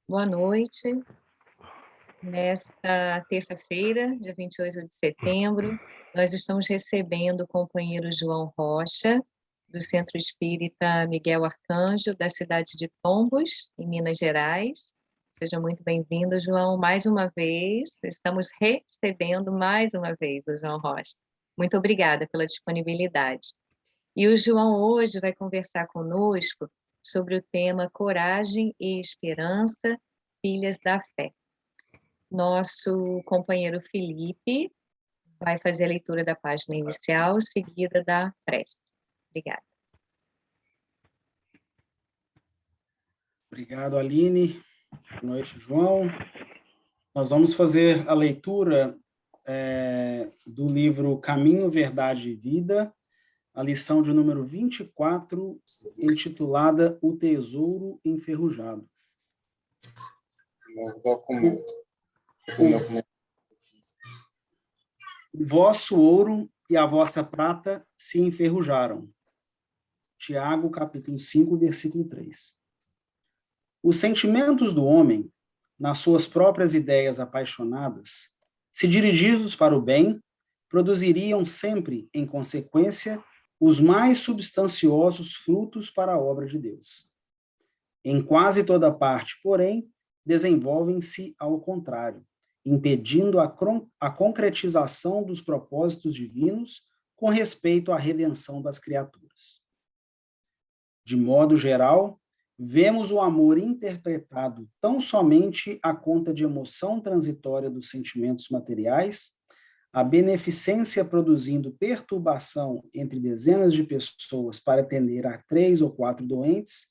Boa noite. Nesta terça-feira, dia 28 de setembro, nós estamos recebendo o companheiro João Rocha, do Centro Espírita Miguel Arcanjo, da cidade de Tombos, em Minas Gerais. Seja muito bem-vindo, João, mais uma vez. Estamos recebendo mais uma vez o João Rocha. Muito obrigada pela disponibilidade. E o João hoje vai conversar conosco sobre o tema Coragem e Esperança, Filhas da Fé. Nosso companheiro Felipe vai fazer a leitura da página inicial, seguida da prece. Obrigada. Obrigado, Aline. Boa noite, João. Nós vamos fazer a leitura do livro Caminho, Verdade e Vida, a lição de número 24, intitulada O Tesouro Enferrujado. O vosso ouro e a vossa prata se enferrujaram. Tiago, capítulo 5, versículo 3. Os sentimentos do homem, nas suas próprias ideias apaixonadas, se dirigidos para o bem, produziriam sempre, em consequência, os mais substanciosos frutos para a obra de Deus. Em quase toda parte, porém, desenvolvem-se ao contrário, impedindo a concretização dos propósitos divinos com respeito à redenção das criaturas. De modo geral, vemos o amor interpretado tão somente à conta de emoção transitória dos sentimentos materiais, a beneficência produzindo perturbação entre dezenas de pessoas para atender a 3 ou 4 doentes,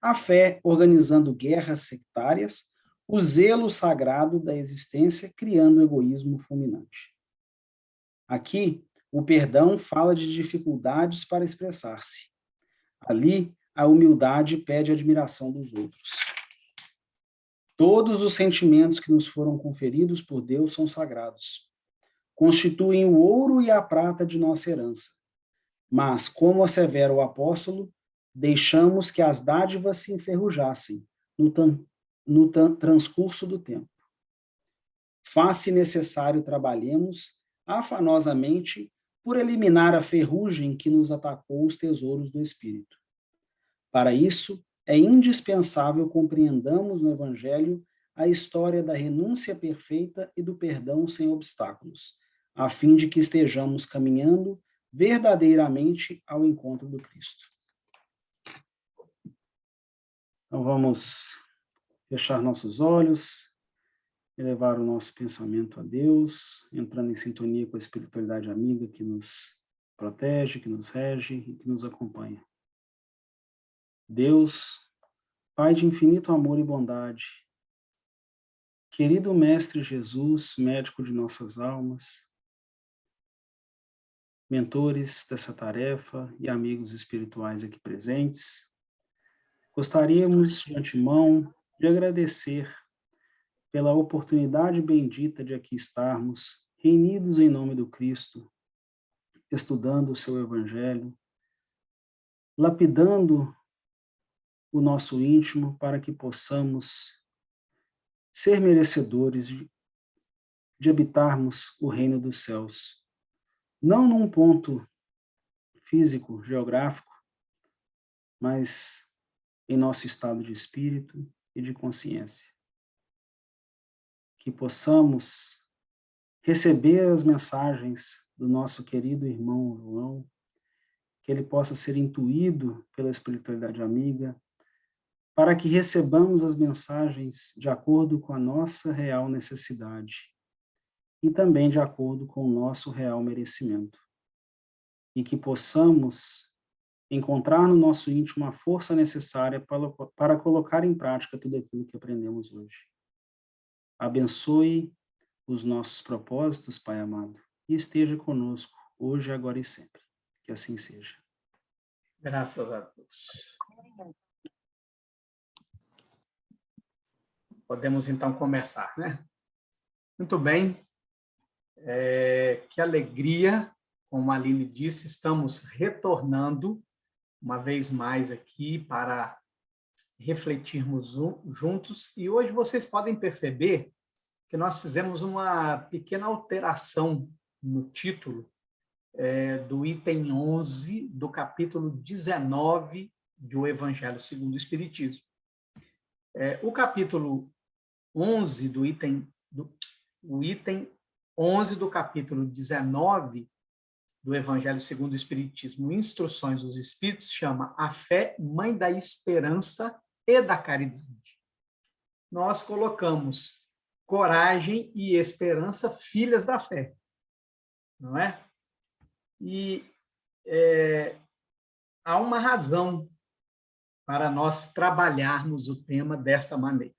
a fé organizando guerras sectárias, o zelo sagrado da existência criando egoísmo fulminante. Aqui, o perdão fala de dificuldades para expressar-se. Ali, a humildade pede admiração dos outros. Todos os sentimentos que nos foram conferidos por Deus são sagrados. Constituem o ouro e a prata de nossa herança. Mas, como assevera o apóstolo, deixamos que as dádivas se enferrujassem no transcurso do tempo. Faz-se necessário trabalhemos afanosamente por eliminar a ferrugem que nos atacou os tesouros do Espírito. Para isso, é indispensável compreendamos no Evangelho a história da renúncia perfeita e do perdão sem obstáculos, a fim de que estejamos caminhando verdadeiramente ao encontro do Cristo. Então vamos fechar nossos olhos, elevar o nosso pensamento a Deus, entrando em sintonia com a espiritualidade amiga que nos protege, que nos rege e que nos acompanha. Deus, Pai de infinito amor e bondade, querido Mestre Jesus, médico de nossas almas, mentores dessa tarefa e amigos espirituais aqui presentes, gostaríamos de antemão de agradecer pela oportunidade bendita de aqui estarmos, reunidos em nome do Cristo, estudando o seu Evangelho, lapidando o nosso íntimo para que possamos ser merecedores de habitarmos o reino dos céus. Não num ponto físico, geográfico, mas em nosso estado de espírito e de consciência. Que possamos receber as mensagens do nosso querido irmão João, que ele possa ser intuído pela espiritualidade amiga, para que recebamos as mensagens de acordo com a nossa real necessidade e também de acordo com o nosso real merecimento. E que possamos encontrar no nosso íntimo a força necessária para colocar em prática tudo aquilo que aprendemos hoje. Abençoe os nossos propósitos, Pai amado, e esteja conosco, hoje, agora e sempre. Que assim seja. Graças a Deus. Podemos, então, começar, né? Muito bem. Que alegria, como a Aline disse, estamos retornando uma vez mais aqui para refletirmos juntos. E hoje vocês podem perceber que nós fizemos uma pequena alteração no título do item 11 do capítulo 19 do Evangelho segundo o Espiritismo. O capítulo 11 o item 11 do capítulo 19 do Evangelho segundo o Espiritismo, Instruções dos Espíritos, chama A Fé, Mãe da Esperança e da Caridade. Nós colocamos coragem e esperança, filhas da fé, não é? E há uma razão para nós trabalharmos o tema desta maneira.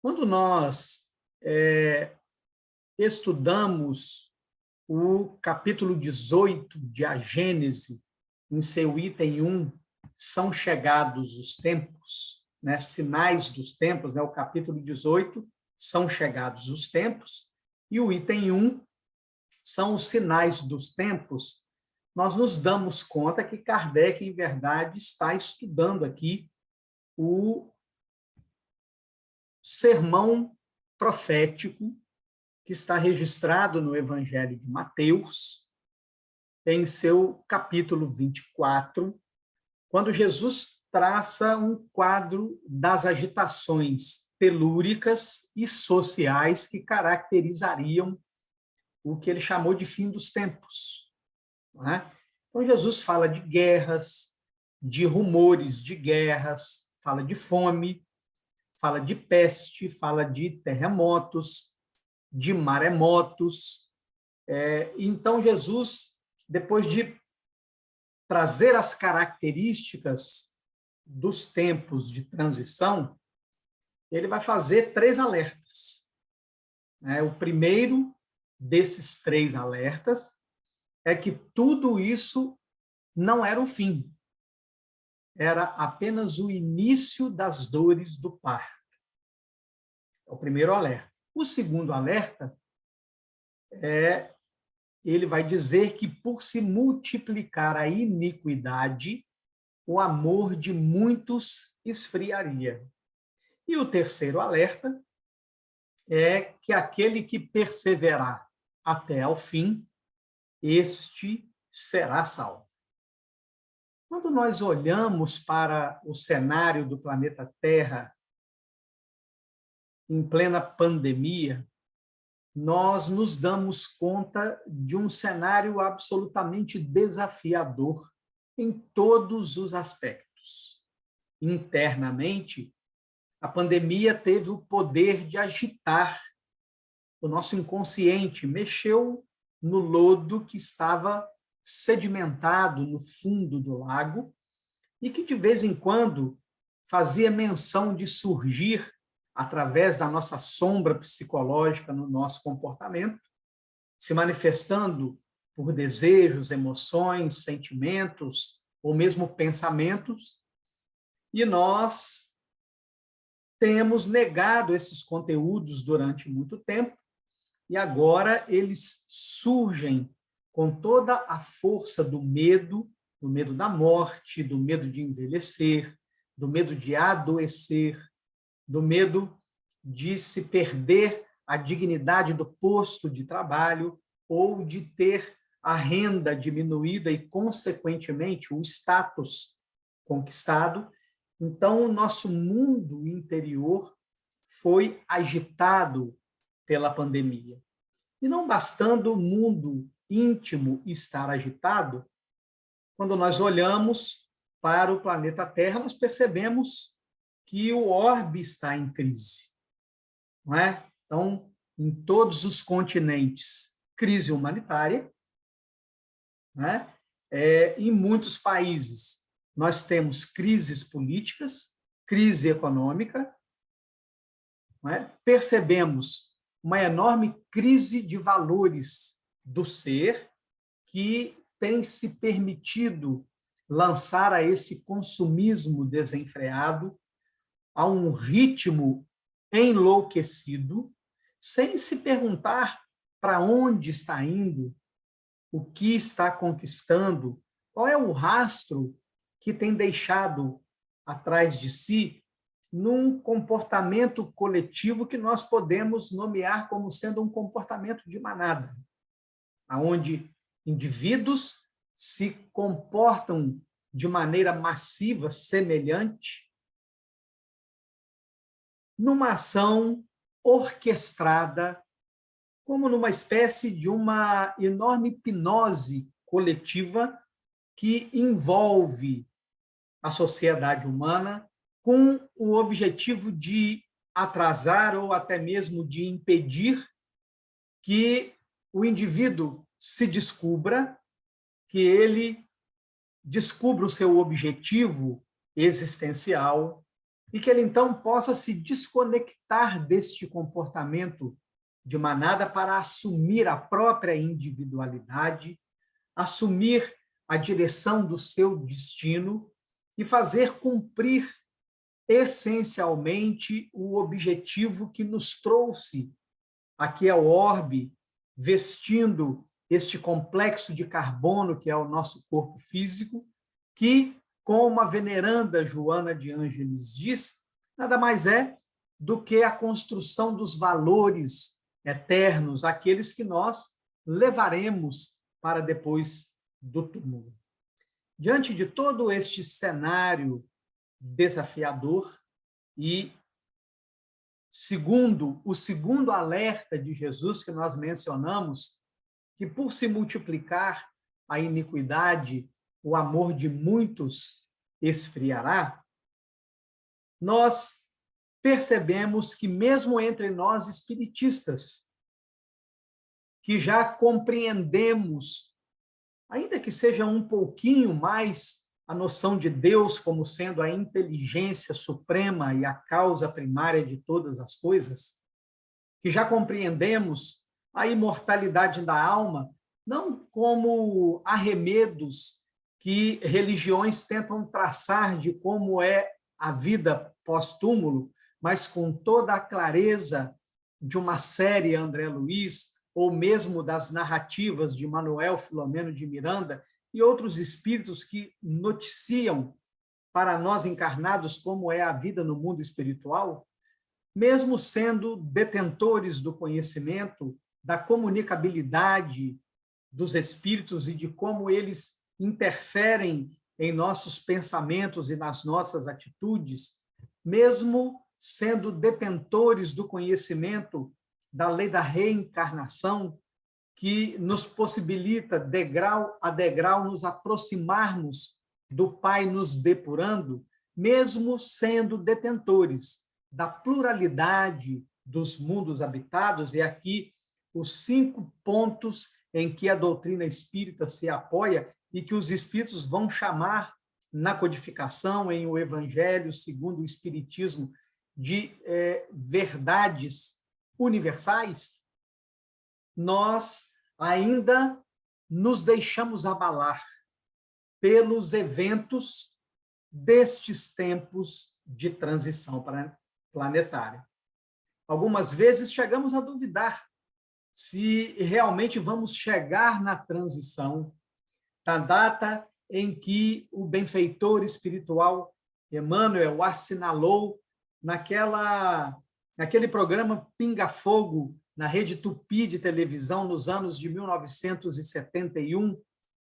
Quando nós estudamos o capítulo 18 de A Gênese, em seu item 1, são chegados os tempos, né? Sinais dos tempos, né? O capítulo 18, são chegados os tempos, e o item 1, são os sinais dos tempos. Nós nos damos conta que Kardec, em verdade, está estudando aqui o sermão profético que está registrado no Evangelho de Mateus, em seu capítulo 24, quando Jesus traça um quadro das agitações telúricas e sociais que caracterizariam o que ele chamou de fim dos tempos. Não é? Então, Jesus fala de guerras, de rumores de guerras, fala de fome, fala de peste, fala de terremotos, de maremotos. Então, Jesus, depois de trazer as características dos tempos de transição, ele vai fazer 3 alertas. O primeiro desses 3 alertas é que tudo isso não era o fim, era apenas o início das dores do parto. É o primeiro alerta. O segundo alerta ele vai dizer que, por se multiplicar a iniquidade, o amor de muitos esfriaria. E o terceiro alerta é que aquele que perseverar até ao fim, este será salvo. Quando nós olhamos para o cenário do planeta Terra em plena pandemia, nós nos damos conta de um cenário absolutamente desafiador em todos os aspectos. Internamente, a pandemia teve o poder de agitar o nosso inconsciente, mexeu no lodo que estava sedimentado no fundo do lago e que, de vez em quando, fazia menção de surgir através da nossa sombra psicológica no nosso comportamento, se manifestando por desejos, emoções, sentimentos ou mesmo pensamentos, e nós temos negado esses conteúdos durante muito tempo, e agora eles surgem com toda a força do medo da morte, do medo de envelhecer, do medo de adoecer, do medo de se perder a dignidade do posto de trabalho ou de ter a renda diminuída e, consequentemente, o status conquistado. Então, o nosso mundo interior foi agitado pela pandemia. E não bastando o mundo íntimo estar agitado, quando nós olhamos para o planeta Terra, nós percebemos que o orbe está em crise. Não é? Então, em todos os continentes, crise humanitária. Não é? Em muitos países, nós temos crises políticas, crise econômica. Não é? Percebemos uma enorme crise de valores do ser que tem se permitido lançar a esse consumismo desenfreado, a um ritmo enlouquecido, sem se perguntar para onde está indo, o que está conquistando, qual é o rastro que tem deixado atrás de si num comportamento coletivo que nós podemos nomear como sendo um comportamento de manada, onde indivíduos se comportam de maneira massiva, semelhante, numa ação orquestrada, como numa espécie de uma enorme hipnose coletiva que envolve a sociedade humana com o objetivo de atrasar ou até mesmo de impedir que o indivíduo se descubra, que ele descubra o seu objetivo existencial e que ele, então, possa se desconectar deste comportamento de manada para assumir a própria individualidade, assumir a direção do seu destino e fazer cumprir essencialmente o objetivo que nos trouxe aqui ao orbe, vestindo este complexo de carbono que é o nosso corpo físico, que, como a veneranda Joana de Ângeles diz, nada mais é do que a construção dos valores eternos, aqueles que nós levaremos para depois do túmulo. Diante de todo este cenário desafiador e segundo o segundo alerta de Jesus que nós mencionamos, que por se multiplicar a iniquidade, o amor de muitos esfriará, nós percebemos que mesmo entre nós espiritistas, que já compreendemos, ainda que seja um pouquinho mais, a noção de Deus como sendo a inteligência suprema e a causa primária de todas as coisas, que já compreendemos a imortalidade da alma, não como arremedos que religiões tentam traçar de como é a vida pós-túmulo, mas com toda a clareza de uma série André Luiz, ou mesmo das narrativas de Manuel Filomeno de Miranda e outros espíritos que noticiam para nós encarnados como é a vida no mundo espiritual, mesmo sendo detentores do conhecimento, da comunicabilidade dos espíritos e de como eles interferem em nossos pensamentos e nas nossas atitudes, mesmo sendo detentores do conhecimento da lei da reencarnação, que nos possibilita, degrau a degrau, nos aproximarmos do Pai nos depurando, mesmo sendo detentores da pluralidade dos mundos habitados, e aqui os 5 pontos em que a doutrina espírita se apoia e que os espíritos vão chamar na codificação, em O Evangelho segundo o Espiritismo, de verdades universais, nós ainda nos deixamos abalar pelos eventos destes tempos de transição planetária. Algumas vezes chegamos a duvidar se realmente vamos chegar na transição, da data em que o benfeitor espiritual Emmanuel assinalou naquele programa Pinga Fogo, na Rede Tupi de televisão, nos anos de 1971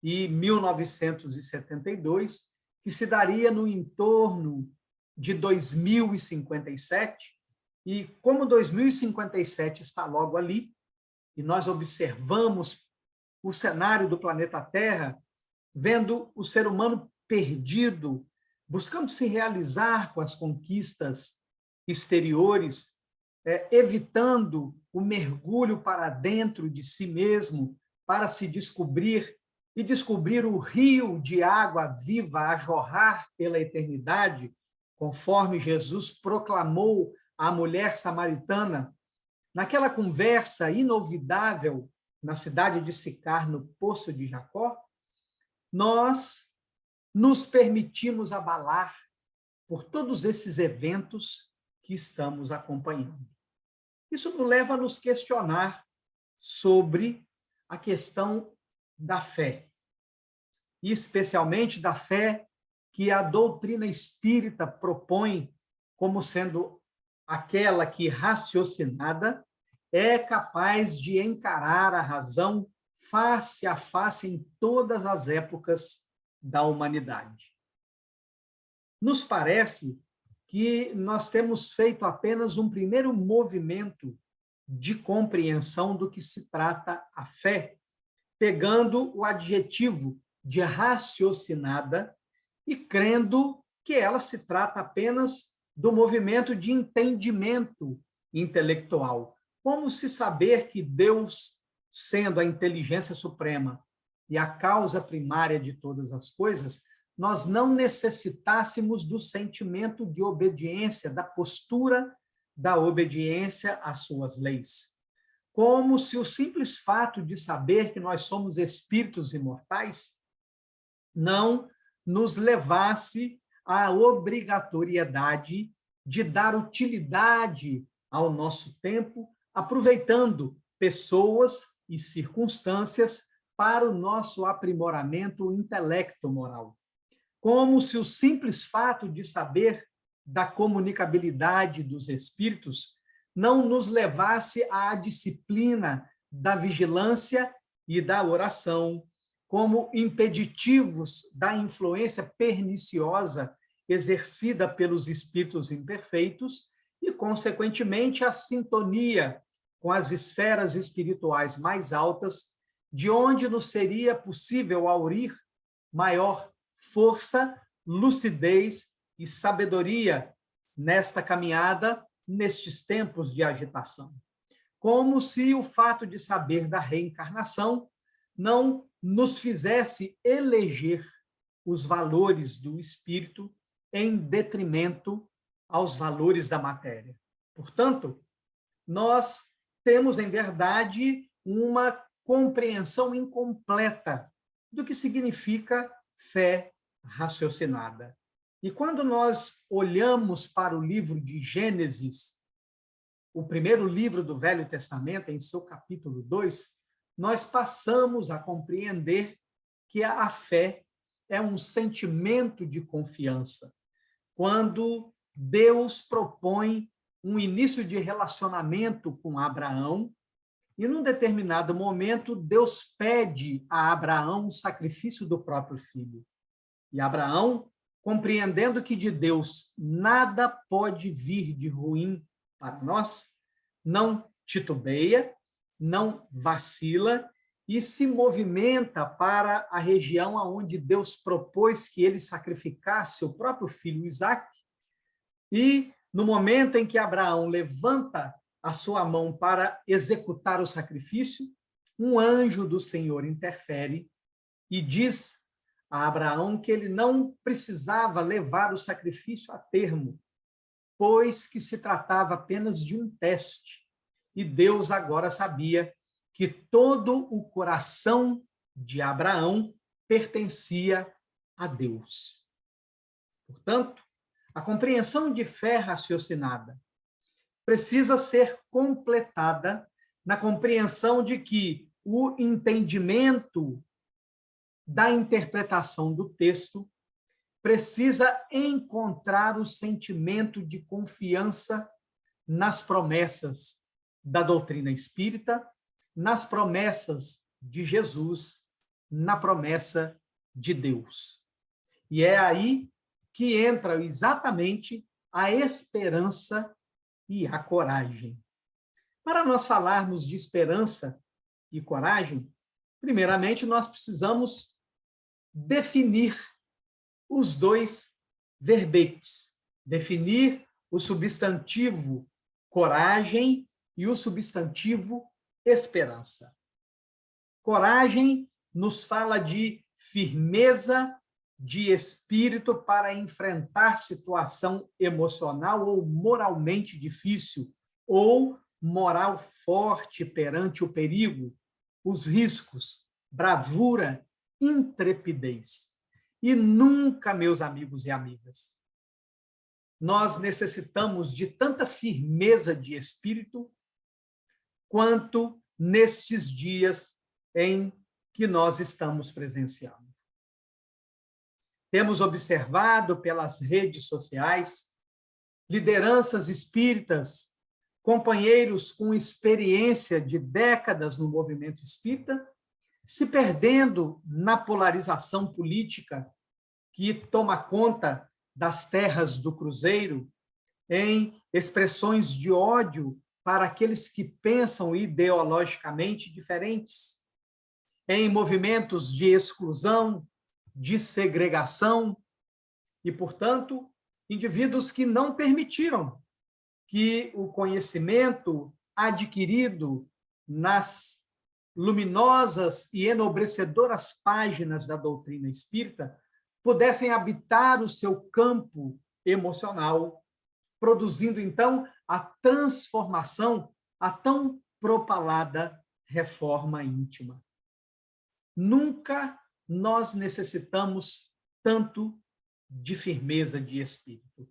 e 1972, que se daria no entorno de 2057, e como 2057 está logo ali, e nós observamos o cenário do planeta Terra, vendo o ser humano perdido, buscando se realizar com as conquistas exteriores, evitando o mergulho para dentro de si mesmo, para se descobrir e descobrir o rio de água viva a jorrar pela eternidade, conforme Jesus proclamou à mulher samaritana, naquela conversa inolvidável na cidade de Sicar, no Poço de Jacó, nós nos permitimos abalar por todos esses eventos que estamos acompanhando. Isso nos leva a nos questionar sobre a questão da fé, e especialmente da fé que a doutrina espírita propõe como sendo aquela que, raciocinada, é capaz de encarar a razão face a face em todas as épocas da humanidade. Nos parece que nós temos feito apenas um primeiro movimento de compreensão do que se trata a fé, pegando o adjetivo de raciocinada e crendo que ela se trata apenas do movimento de entendimento intelectual. Como se saber que Deus, sendo a inteligência suprema e a causa primária de todas as coisas, nós não necessitássemos do sentimento de obediência, da postura da obediência às suas leis. Como se o simples fato de saber que nós somos espíritos imortais não nos levasse à obrigatoriedade de dar utilidade ao nosso tempo, aproveitando pessoas e circunstâncias para o nosso aprimoramento intelecto-moral. Como se o simples fato de saber da comunicabilidade dos espíritos não nos levasse à disciplina da vigilância e da oração, como impeditivos da influência perniciosa exercida pelos espíritos imperfeitos e, consequentemente, a sintonia com as esferas espirituais mais altas, de onde nos seria possível aurir maior força, lucidez e sabedoria nesta caminhada, nestes tempos de agitação. Como se o fato de saber da reencarnação não nos fizesse eleger os valores do espírito em detrimento aos valores da matéria. Portanto, nós temos, em verdade, uma compreensão incompleta do que significa fé raciocinada. E quando nós olhamos para o livro de Gênesis, o primeiro livro do Velho Testamento, em seu capítulo 2, nós passamos a compreender que a fé é um sentimento de confiança. Quando Deus propõe um início de relacionamento com Abraão, e num determinado momento Deus pede a Abraão o sacrifício do próprio filho. E Abraão, compreendendo que de Deus nada pode vir de ruim para nós, não titubeia, não vacila e se movimenta para a região onde Deus propôs que ele sacrificasse o próprio filho Isaque. E no momento em que Abraão levanta a sua mão para executar o sacrifício, um anjo do Senhor interfere e diz a Abraão que ele não precisava levar o sacrifício a termo, pois que se tratava apenas de um teste. E Deus agora sabia que todo o coração de Abraão pertencia a Deus. Portanto, a compreensão de fé raciocinada precisa ser completada na compreensão de que o entendimento da interpretação do texto precisa encontrar o sentimento de confiança nas promessas da doutrina espírita, nas promessas de Jesus, na promessa de Deus. E é aí que entra exatamente a esperança e a coragem. Para nós falarmos de esperança e coragem, primeiramente nós precisamos definir os dois verbetes, definir o substantivo coragem e o substantivo esperança. Coragem nos fala de firmeza de espírito para enfrentar situação emocional ou moralmente difícil, ou moral forte perante o perigo, os riscos, bravura, intrepidez. E nunca, meus amigos e amigas, nós necessitamos de tanta firmeza de espírito quanto nestes dias em que nós estamos presenciando. Temos observado pelas redes sociais lideranças espíritas, companheiros com experiência de décadas no movimento espírita, se perdendo na polarização política que toma conta das terras do Cruzeiro, em expressões de ódio para aqueles que pensam ideologicamente diferentes, em movimentos de exclusão, de segregação, e, portanto, indivíduos que não permitiram que o conhecimento adquirido nas luminosas e enobrecedoras páginas da doutrina espírita pudessem habitar o seu campo emocional, produzindo, então, a transformação, a tão propalada reforma íntima. Nunca nós necessitamos tanto de firmeza de espírito.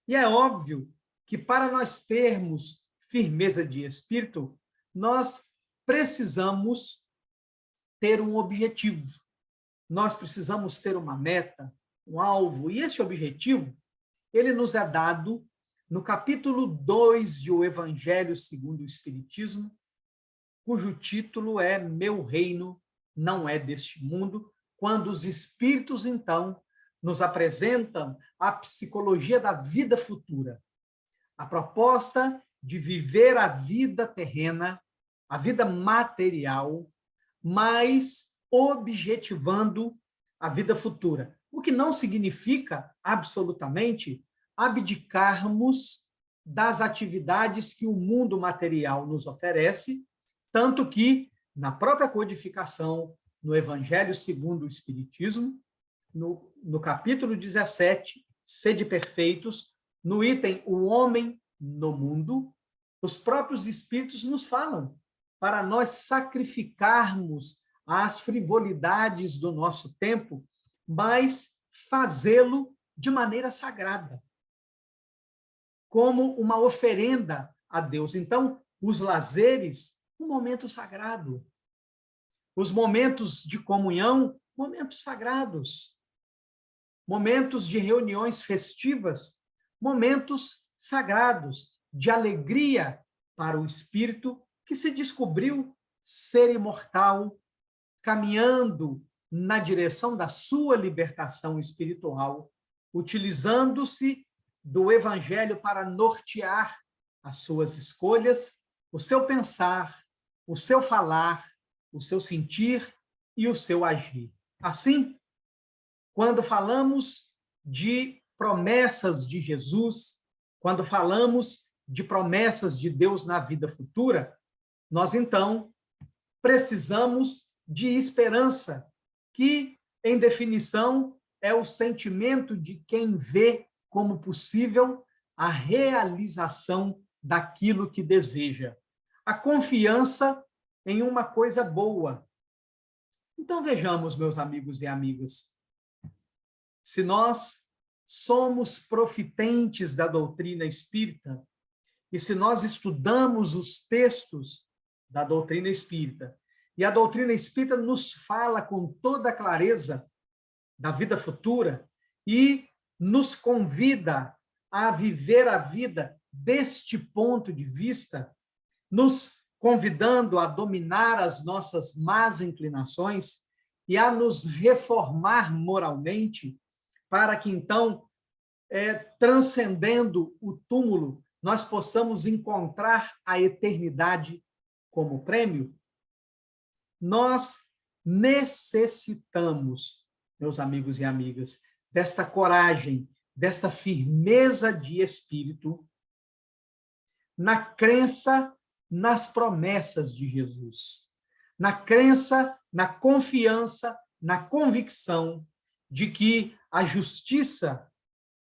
E é óbvio que, para nós termos firmeza de espírito, nós precisamos ter um objetivo. Nós precisamos ter uma meta, um alvo. E esse objetivo, ele nos é dado no capítulo 2 de O Evangelho segundo o Espiritismo, cujo título é Meu Reino não é deste mundo, quando os espíritos, então, nos apresentam a psicologia da vida futura, a proposta de viver a vida terrena, a vida material, mas objetivando a vida futura. O que não significa, absolutamente, abdicarmos das atividades que o mundo material nos oferece, tanto que, na própria codificação, no Evangelho segundo o Espiritismo, no capítulo 17, Sede Perfeitos, no item O Homem no Mundo, os próprios Espíritos nos falam para nós sacrificarmos as frivolidades do nosso tempo, mas fazê-lo de maneira sagrada, como uma oferenda a Deus. Então, os lazeres, um momento sagrado. Os momentos de comunhão, momentos sagrados. Momentos de reuniões festivas, momentos sagrados, de alegria para o espírito que se descobriu ser imortal, caminhando na direção da sua libertação espiritual, utilizando-se do Evangelho para nortear as suas escolhas, o seu pensar, o seu falar, o seu sentir e o seu agir. Assim, quando falamos de promessas de Jesus, quando falamos de promessas de Deus na vida futura, nós, então, precisamos de esperança, que, em definição, é o sentimento de quem vê como possível a realização daquilo que deseja. A confiança em uma coisa boa. Então, vejamos, meus amigos e amigas, se nós somos profitentes da doutrina espírita e se nós estudamos os textos da doutrina espírita e a doutrina espírita nos fala com toda a clareza da vida futura e nos convida a viver a vida deste ponto de vista, nos convidando a dominar as nossas más inclinações e a nos reformar moralmente, para que, então, transcendendo o túmulo, nós possamos encontrar a eternidade como prêmio. Nós necessitamos, meus amigos e amigas, desta coragem, desta firmeza de espírito, na crença nas promessas de Jesus, na crença, na confiança, na convicção de que a justiça,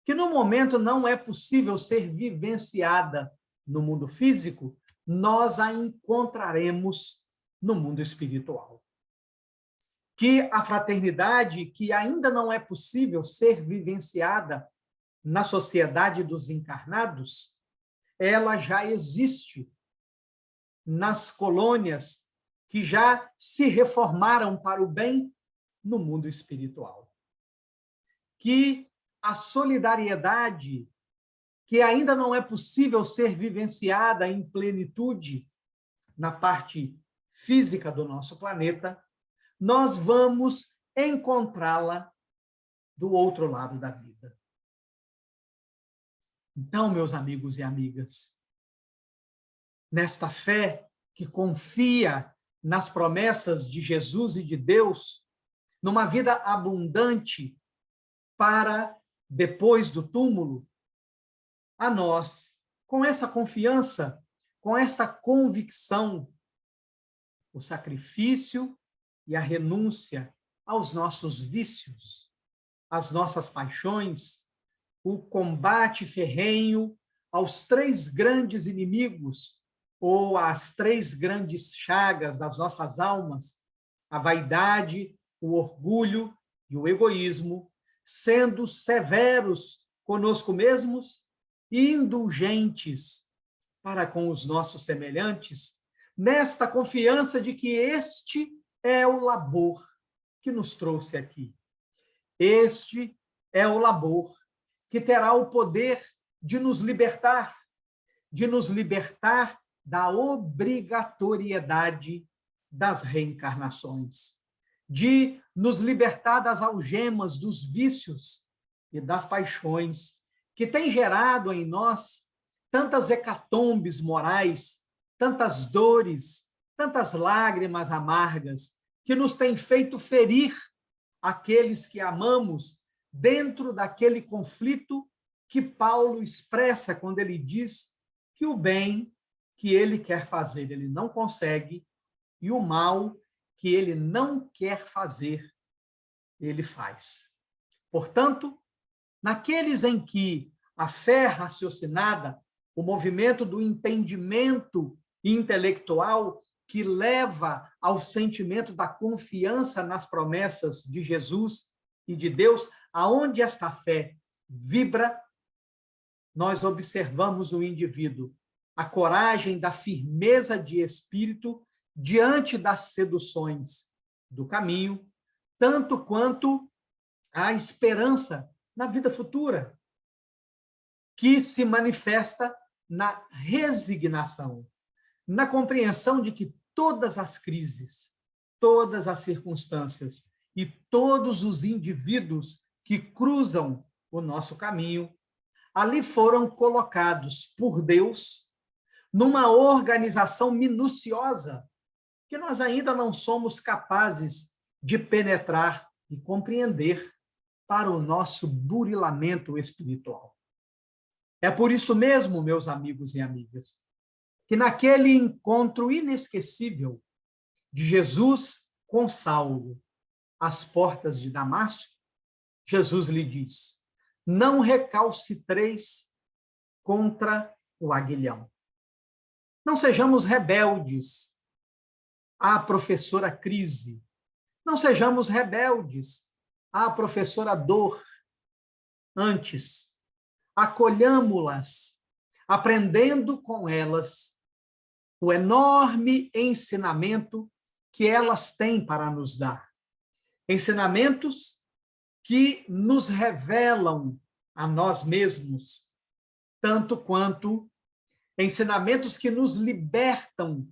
que no momento não é possível ser vivenciada no mundo físico, nós a encontraremos no mundo espiritual. Que a fraternidade, que ainda não é possível ser vivenciada na sociedade dos encarnados, ela já existe nas colônias que já se reformaram para o bem no mundo espiritual. que a solidariedade, que ainda não é possível ser vivenciada em plenitude na parte física do nosso planeta, nós vamos encontrá-la do outro lado da vida. Então, meus amigos e amigas, nesta fé que confia nas promessas de Jesus e de Deus, numa vida abundante para depois do túmulo, a nós, com essa confiança, com esta convicção, o sacrifício e a renúncia aos nossos vícios, às nossas paixões, o combate ferrenho aos 3 grandes inimigos, ou às 3 grandes chagas das nossas almas, a vaidade, o orgulho e o egoísmo, sendo severos conosco mesmos e indulgentes para com os nossos semelhantes, nesta confiança de que este é o labor que nos trouxe aqui. Este é o labor que terá o poder de nos libertar da obrigatoriedade das reencarnações, de nos libertar das algemas, dos vícios e das paixões que têm gerado em nós tantas hecatombes morais, tantas dores, tantas lágrimas amargas, que nos têm feito ferir aqueles que amamos dentro daquele conflito que Paulo expressa quando ele diz que o bem que ele quer fazer, ele não consegue, e o mal que ele não quer fazer, ele faz. Portanto, naqueles em que a fé raciocinada, o movimento do entendimento intelectual que leva ao sentimento da confiança nas promessas de Jesus e de Deus, aonde esta fé vibra, nós observamos no indivíduo a coragem da firmeza de espírito diante das seduções do caminho, tanto quanto a esperança na vida futura, que se manifesta na resignação, na compreensão de que todas as crises, todas as circunstâncias e todos os indivíduos que cruzam o nosso caminho, ali foram colocados por Deus numa organização minuciosa que nós ainda não somos capazes de penetrar e compreender para o nosso burilamento espiritual. É por isso mesmo, meus amigos e amigas, que naquele encontro inesquecível de Jesus com Saulo, às portas de Damasco, Jesus lhe diz: não recalcitreis contra o aguilhão. Não sejamos rebeldes à professora crise. Não sejamos rebeldes à professora dor. Antes, acolhamo-las, aprendendo com elas o enorme ensinamento que elas têm para nos dar. Ensinamentos que nos revelam a nós mesmos, tanto quanto ensinamentos que nos libertam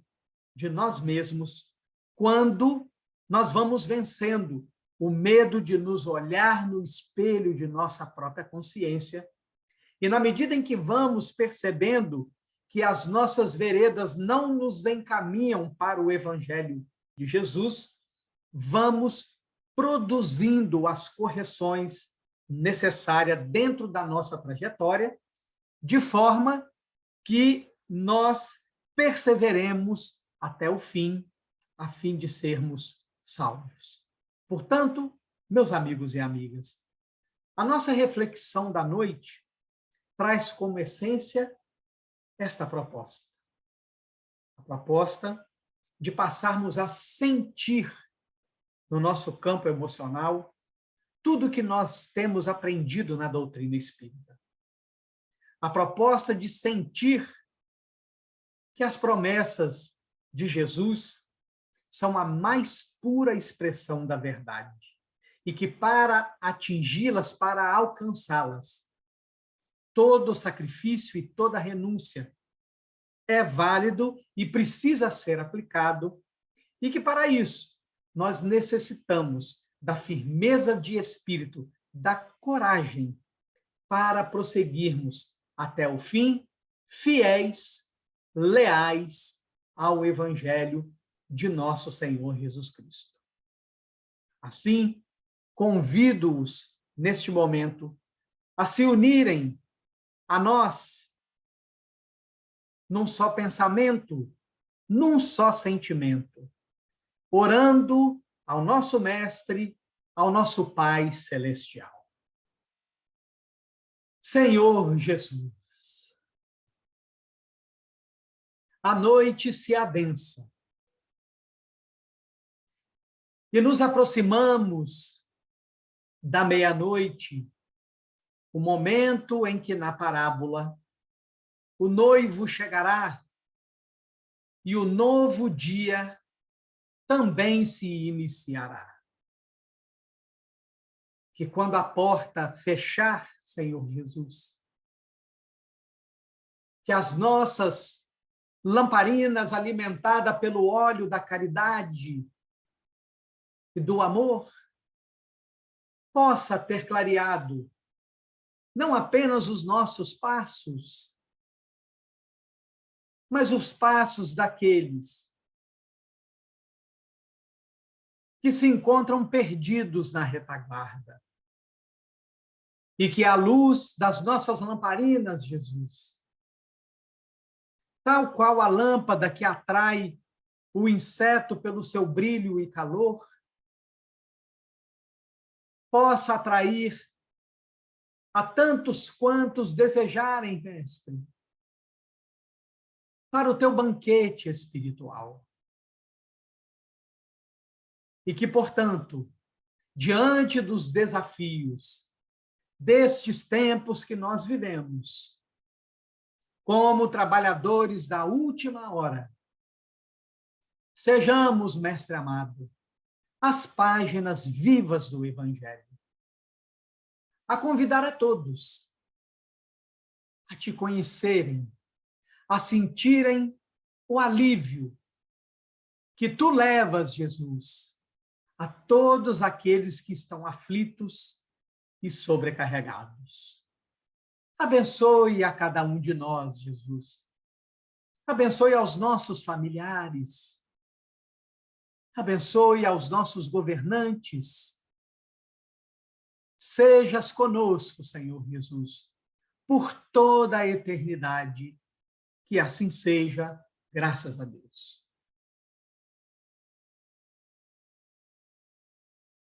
de nós mesmos, quando nós vamos vencendo o medo de nos olhar no espelho de nossa própria consciência. E na medida em que vamos percebendo que as nossas veredas não nos encaminham para o Evangelho de Jesus, vamos produzindo as correções necessárias dentro da nossa trajetória, de forma que nós perseveremos até o fim, a fim de sermos salvos. Portanto, meus amigos e amigas, a nossa reflexão da noite traz como essência esta proposta. A proposta de passarmos a sentir no nosso campo emocional tudo que nós temos aprendido na doutrina espírita. A proposta de sentir que as promessas de Jesus são a mais pura expressão da verdade e que para atingi-las, para alcançá-las, todo sacrifício e toda renúncia é válido e precisa ser aplicado, e que para isso nós necessitamos da firmeza de espírito, da coragem para prosseguirmos até o fim, fiéis, leais ao Evangelho de nosso Senhor Jesus Cristo. Assim, convido-os neste momento a se unirem a nós num só pensamento, num só sentimento, orando ao nosso Mestre, ao nosso Pai Celestial. Senhor Jesus, a noite se adensa e nos aproximamos da meia-noite, o momento em que na parábola o noivo chegará e o novo dia também se iniciará. Que quando a porta fechar, Senhor Jesus, que as nossas lamparinas alimentadas pelo óleo da caridade e do amor possa ter clareado não apenas os nossos passos, mas os passos daqueles que se encontram perdidos na retaguarda. E que a luz das nossas lamparinas, Jesus, tal qual a lâmpada que atrai o inseto pelo seu brilho e calor, possa atrair a tantos quantos desejarem, Mestre, para o teu banquete espiritual. E que, portanto, diante dos desafios destes tempos que nós vivemos, como trabalhadores da última hora, sejamos, Mestre amado, as páginas vivas do Evangelho, a convidar a todos a te conhecerem, a sentirem o alívio que tu levas, Jesus, a todos aqueles que estão aflitos e sobrecarregados. Abençoe a cada um de nós, Jesus. Abençoe aos nossos familiares. Abençoe aos nossos governantes. Sejas conosco, Senhor Jesus, por toda a eternidade. Que assim seja, graças a Deus.